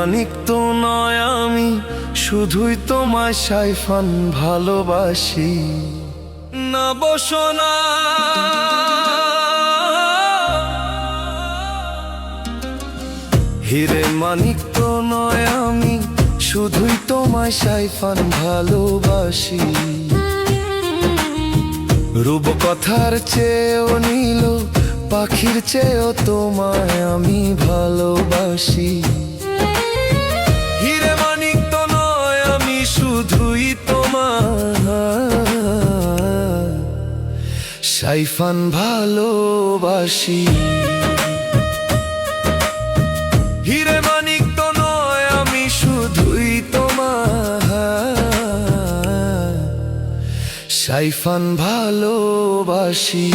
মানিক তো নয় আমি, শুধুই তোমায় সাইফান ভালোবাসি। না বসো না, হিরে মানিক তো নয় আমি, শুধুই তোমায় সাইফান ভালোবাসি। রূপকথার চেয়েও নীল, পাখির চেয়েও তোমায় আমি ভালোবাসি। হিরে মানিক তো নয় আমি, শুধুই তোমায় সাইফান ভালোবাসি। হিরে মানিক তো নয় আমি, শুধুই তোমায় সাইফান ভালোবাসি।